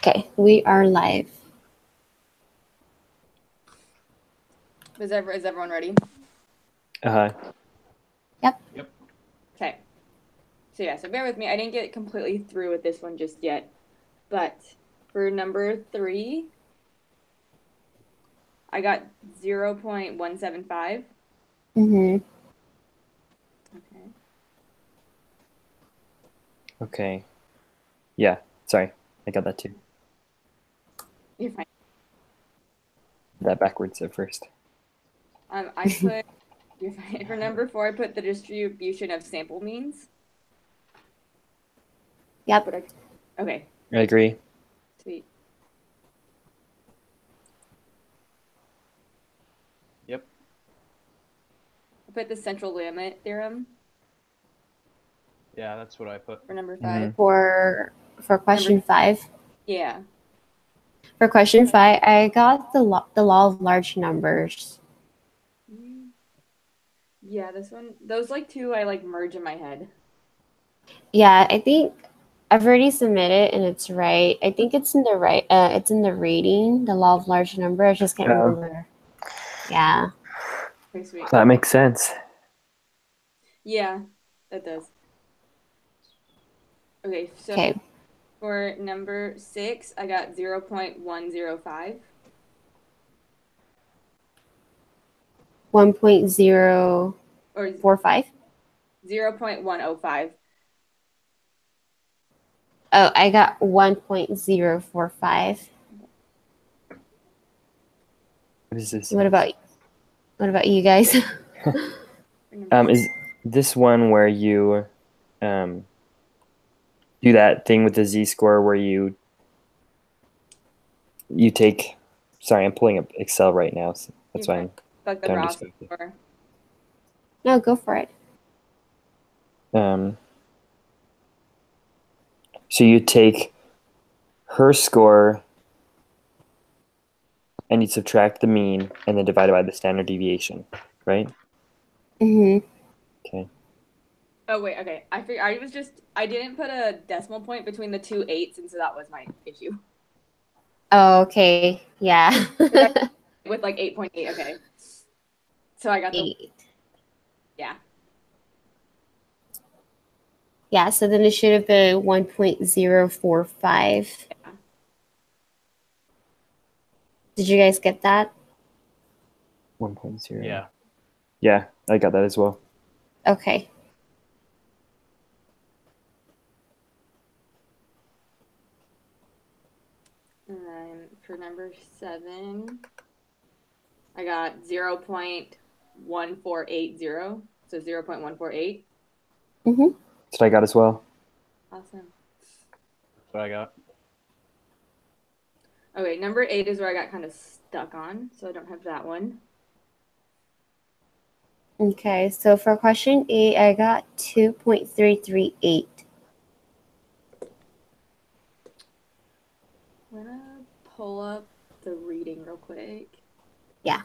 Okay, we are live. Is everyone ready? Uh-huh. Yep. Okay. So bear with me. I didn't get completely through with this one just yet. But for number 3, I got 0.175. Mm-hmm. Okay. Okay. Yeah, sorry. I got that too. You're fine. That backwards at first. I put you're fine. For number 4, I put the distribution of sample means. Yep. Okay. I agree. Sweet. Yep. I put the central limit theorem Yeah, that's what I put. for number 5. For question 5. Yeah. For question 5, I got the law of large numbers. Yeah, those like 2 I like merge in my head. Yeah, I think I've already submitted and it's right. I think it's in the right. It's in the rating, the law of large number. I just can't remember. Yeah. Okay, sweet. That makes sense. Yeah, that does. Okay, so Okay. for number 6, I got 0.105. 1.045. 0.105. Oh, I got 1.045. What is this? What about you guys? Is this one where you do that thing with the z-score where you take, sorry, I'm pulling up Excel right now, so that's why I'm like the kind of raw distracted. score. No, go for it. So you take her score and you subtract the mean and then divide it by the standard deviation, right? Mm-hmm. Okay. Oh wait, okay. I didn't put a decimal point between the 2 8s, and so that was my issue. Oh, okay. Yeah. With like 8.8, okay. So I got 8. Yeah. Yeah, so then it should have been 1.045. Yeah. Did you guys get that? 1.0. Yeah. Yeah, I got that as well. Okay. And then for number 7, I got 0.1480. So 0.148. Mm-hmm. That's what I got as well. Awesome. That's what I got. Okay, number 8 is where I got kind of stuck on, so I don't have that one. Okay, so for question 8, I got 2.338. I'm gonna pull up the reading real quick. Yeah.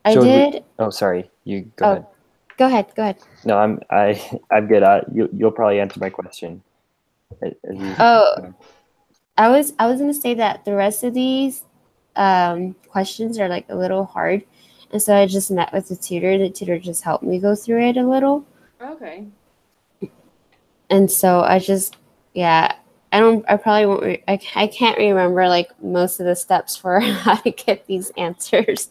Oh, sorry. You go ahead. Go ahead. No, I'm good. You'll probably answer my question. I was gonna say that the rest of these questions are like a little hard, and so I just met with the tutor. The tutor just helped me go through it a little. Okay. And so I just, yeah, I probably won't. I can't remember like most of the steps for how to get these answers.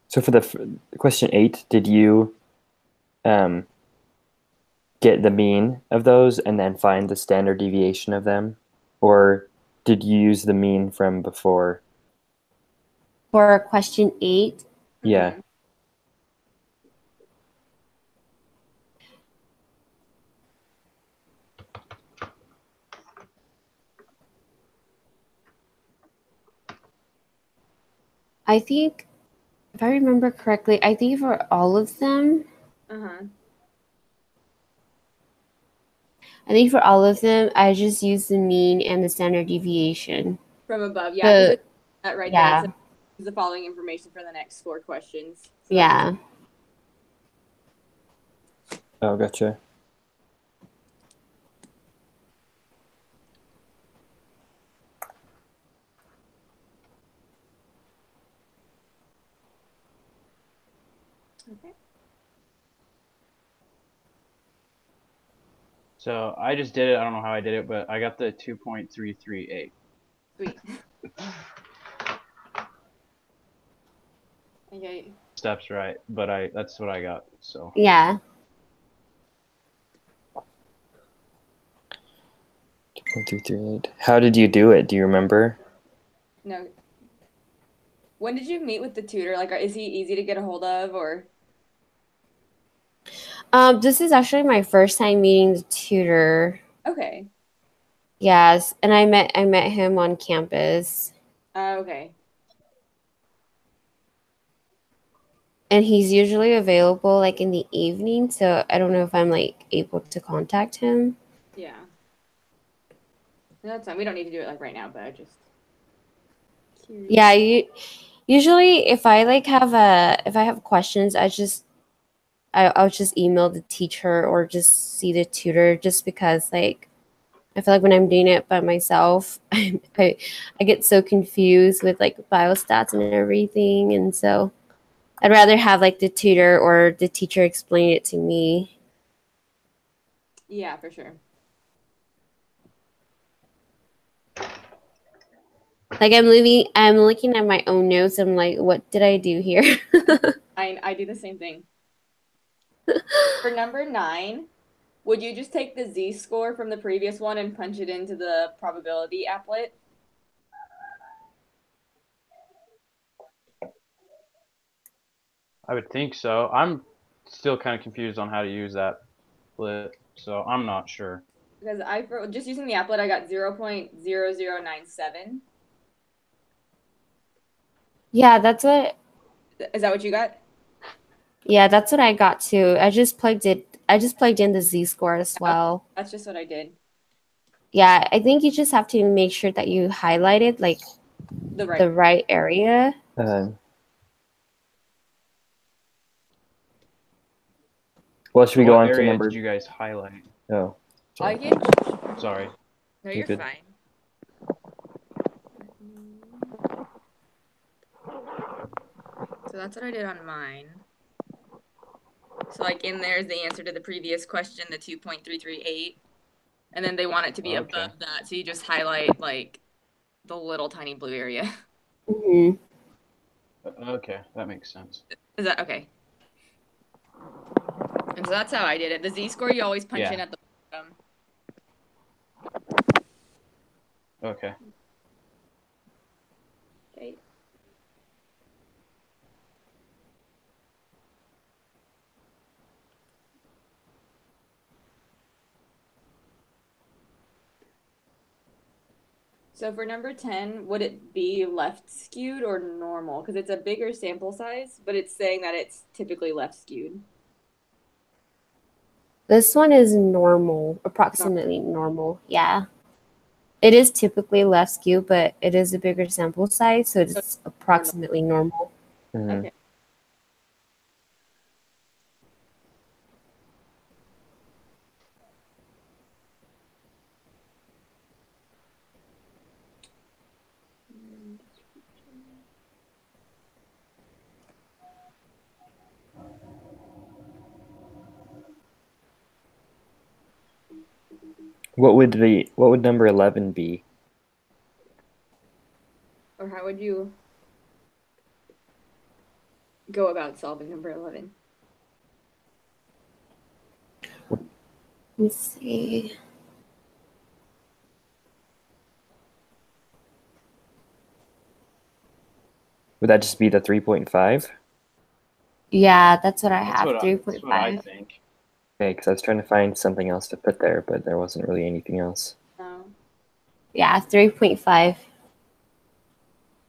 So for the question 8, did you get the mean of those and then find the standard deviation of them, or did you use the mean from before? For question 8. Yeah. I think, if I remember correctly, I think for all of them, I think for all of them, I just used the mean and the standard deviation. from above. Yeah, 'cause The it's that right there. yeah, It says the following information for the next 4 questions. So yeah. Oh, gotcha. Okay. So I just did it. I don't know how I did it, but I got the 2.338. Sweet. Okay. Steps right, but that's what I got. So Yeah. 2.338. How did you do it? Do you remember? No. When did you meet with the tutor? Like, is he easy to get a hold of, or? This is actually my first time meeting the tutor. Okay. Yes, and I met him on campus, Okay. and he's usually available like in the evening, so I don't know if I'm like able to contact him. Yeah. No, that's fine. We don't need to do it like right now, but I just curious. Yeah, usually if I like if I have questions, I'll just email the teacher or just see the tutor just because like I feel like when I'm doing it by myself, I get so confused with like biostats and everything, and so I'd rather have like the tutor or the teacher explain it to me. Yeah, for sure. Like I'm looking at my own notes. I'm like, what did I do here? I do the same thing. For number 9, would you just take the z-score from the previous one and punch it into the probability applet? I would think so. I'm still kind of confused on how to use that split, so I'm not sure. Because just using the applet, I got 0.0097. Yeah, that's what. Is that what you got? Yeah, that's what I got too. I just plugged in the z-score as well. That's just what I did. Yeah, I think you just have to make sure that you highlighted like The right. the right area. Well, should we go What on to area number? did you guys highlight? Oh, I sorry. can. Sorry. No, You're you're good. fine. So that's what I did on mine. So like in there's the answer to the previous question, the 2.338. And then they want it to be Okay. above that. So you just highlight like the little tiny blue area. Hmm. Okay, that makes sense. Is that okay? And so that's how I did it. The z-score you always punch Yeah. in at the bottom. Okay. Okay. So for number 10, would it be left skewed or normal? Because it's a bigger sample size, but it's saying that it's typically left skewed. This one is normal, approximately normal. Yeah. It is typically less skewed, but it is a bigger sample size, so it's approximately normal. Mhm. Okay. What would number 11 be? Or how would you go about solving number 11? Let's see. Would that just be the 3.5? Yeah, that's what I That's have. what I 3.5. think. Okay, because I was trying to find something else to put there, but there wasn't really anything else. No. Yeah, 3.5.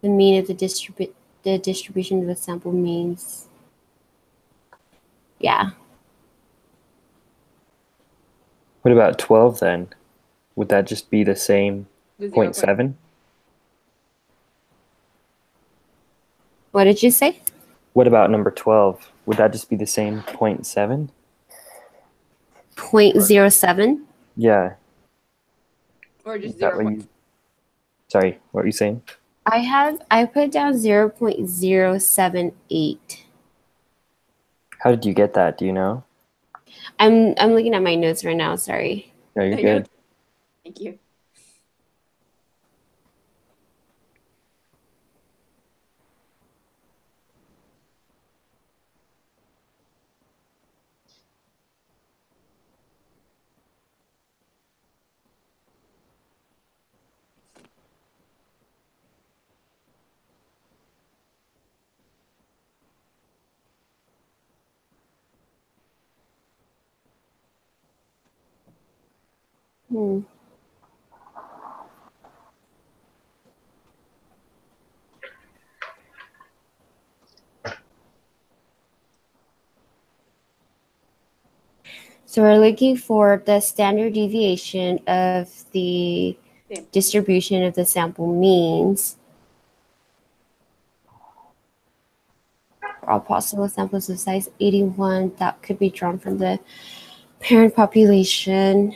The mean of the distribution of the sample means. Yeah. What about 12 then? Would that just be the same The 0. 0.7? What did you say? What about number 12? Would that just be the same 0.7? 0.07? Yeah. Or just Is that 0. what you... Sorry, what were you saying? I put down 0.078. How did you get that? Do you know? I'm looking at my notes right now, sorry. No, you're No, you're- good. Thank you. Hmm. So we're looking for the standard deviation of the Same. distribution of the sample means for all possible samples of size 81 that could be drawn from the parent population.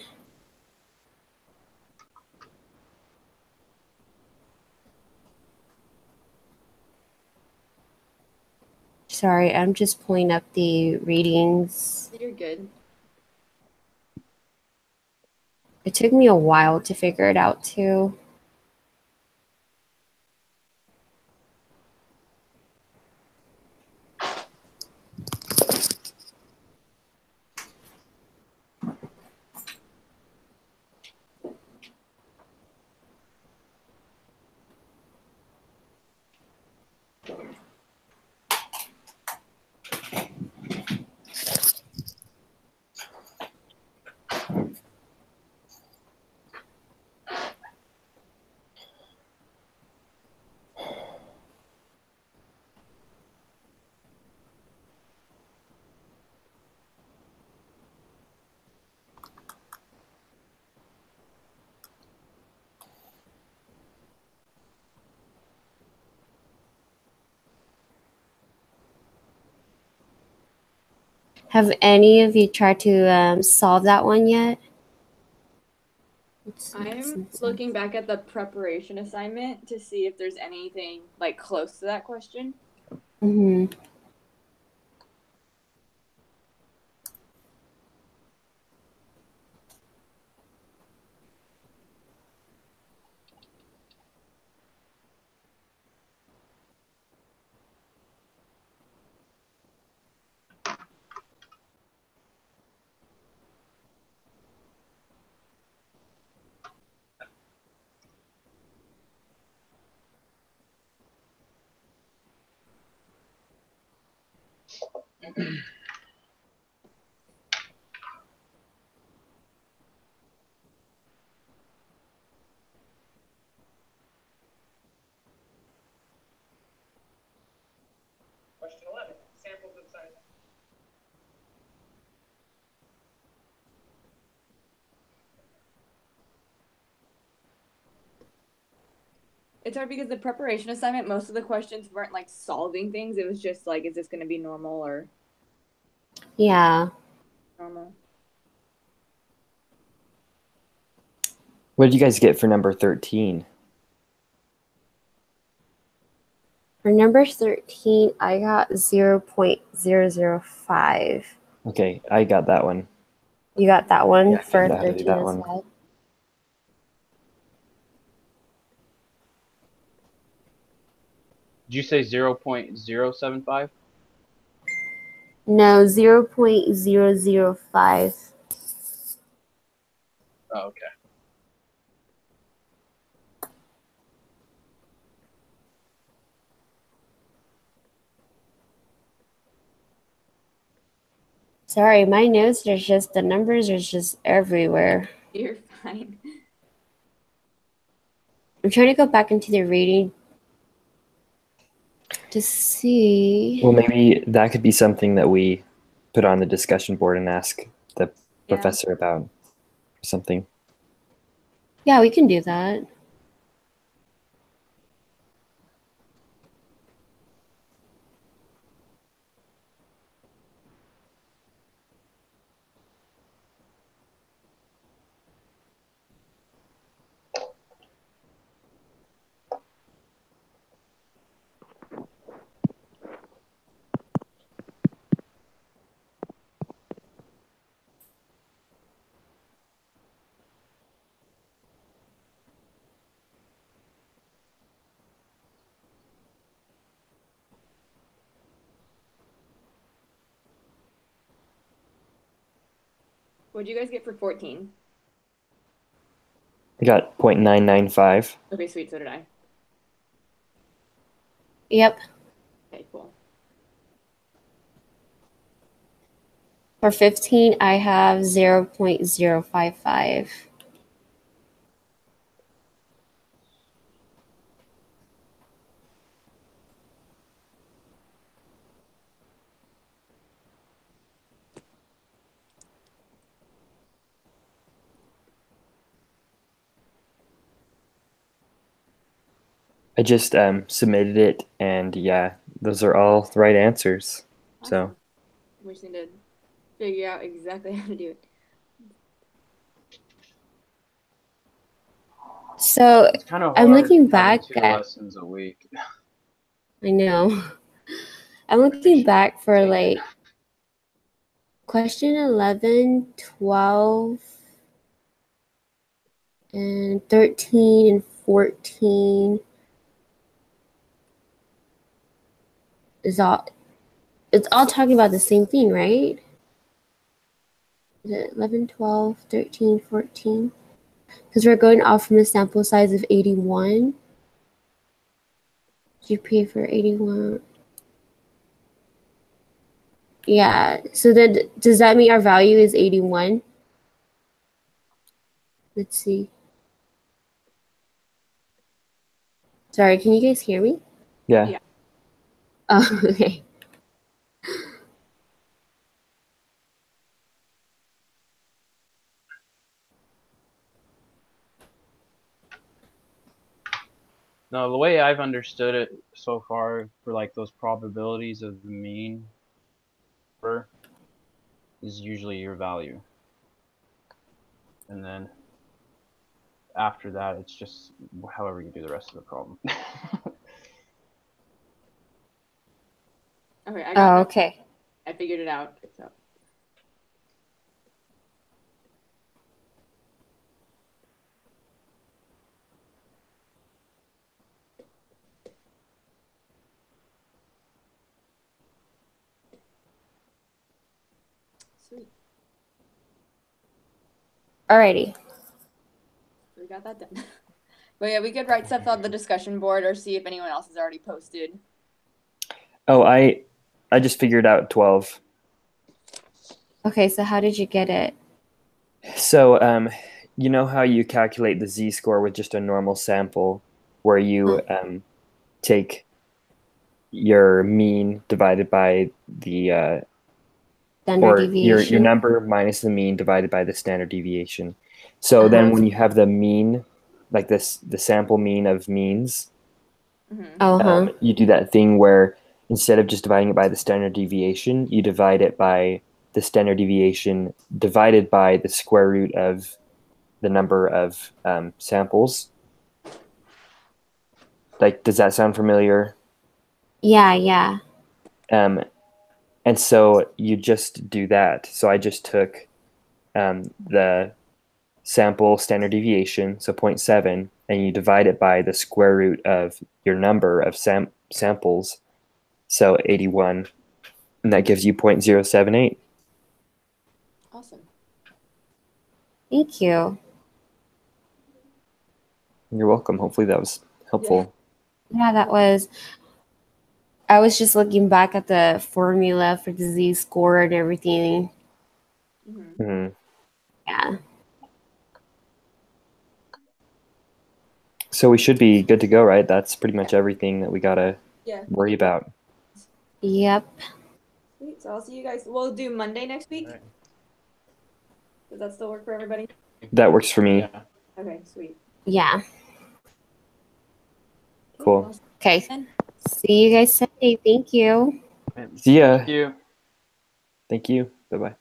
Sorry, I'm just pulling up the readings. You're good. It took me a while to figure it out too. Have any of you tried to solve that one yet? I'm looking back at the preparation assignment to see if there's anything like close to that question. Mm-hmm. Question 11, samples of size. It's hard because the preparation assignment, most of the questions weren't like solving things. It was just like, is this going to be normal or Yeah. normal? What did you guys get for number 13? For number 13, I got 0.005. Okay, I got that one. You got that one Yeah, I for figured out how to do 13 that as one. well? Did you say 0.075? No, 0.005. Oh, okay. Sorry, my notes are just, the numbers are just everywhere. You're fine. I'm trying to go back into the reading to see. Well, maybe that could be something that we put on the discussion board and ask the Yeah. professor about or something. Yeah, we can do that. What'd you guys get for 14? I got 0.995. Okay, sweet. So did I. Yep. Okay, cool. For 15, I have 0.055. I just submitted it, and yeah, those are all the right answers. So Awesome. We just need to figure out exactly how to do it. So It's kind of I'm hard looking having back 2 at, lessons a week. I know. I'm looking back for like question 11, 12, and 13 and 14 is all, it's all talking about the same thing, right? Is it 11, 12, 13, 14? Because we're going off from a sample size of 81. GPA for 81. Yeah, so then does that mean our value is 81? Let's see. Sorry, can you guys hear me? yeah. Yeah. Oh, okay. No, the way I've understood it so far for like those probabilities of the mean number is usually your value. And then after that, it's just however you do the rest of the problem. Okay, I Oh, got it. okay. I figured it out. So. Sweet. Alrighty. We got that done. But yeah, we could write stuff on the discussion board or see if anyone else has already posted. Oh, I just figured out 12. Okay, so how did you get it? So you know how you calculate the z-score with just a normal sample, where you take your mean divided by the Standard or your deviation? number minus the mean divided by the standard deviation. So then when you have the mean, like this, the sample mean of means, Uh-huh. you do that thing where instead of just dividing it by the standard deviation, you divide it by the standard deviation divided by the square root of the number of samples. Like, does that sound familiar? Yeah. And so you just do that. So I just took the sample standard deviation, so 0.7, and you divide it by the square root of your number of samples, so 81, and that gives you 0.078. Awesome. Thank you. You're welcome. Hopefully that was helpful. Yeah, that was. I was just looking back at the formula for the z-score and everything. Mhm. Yeah. So we should be good to go, right? That's pretty much everything that we gotta Yeah. worry about. Yep. Sweet. So I'll see you guys. We'll do Monday next week. Alright. Does that still work for everybody? That works for me. Yeah. Okay, sweet. Yeah. Cool. Awesome. Okay. Then. See you guys Sunday. Thank you. See ya. Thank you. Thank you. Bye-bye.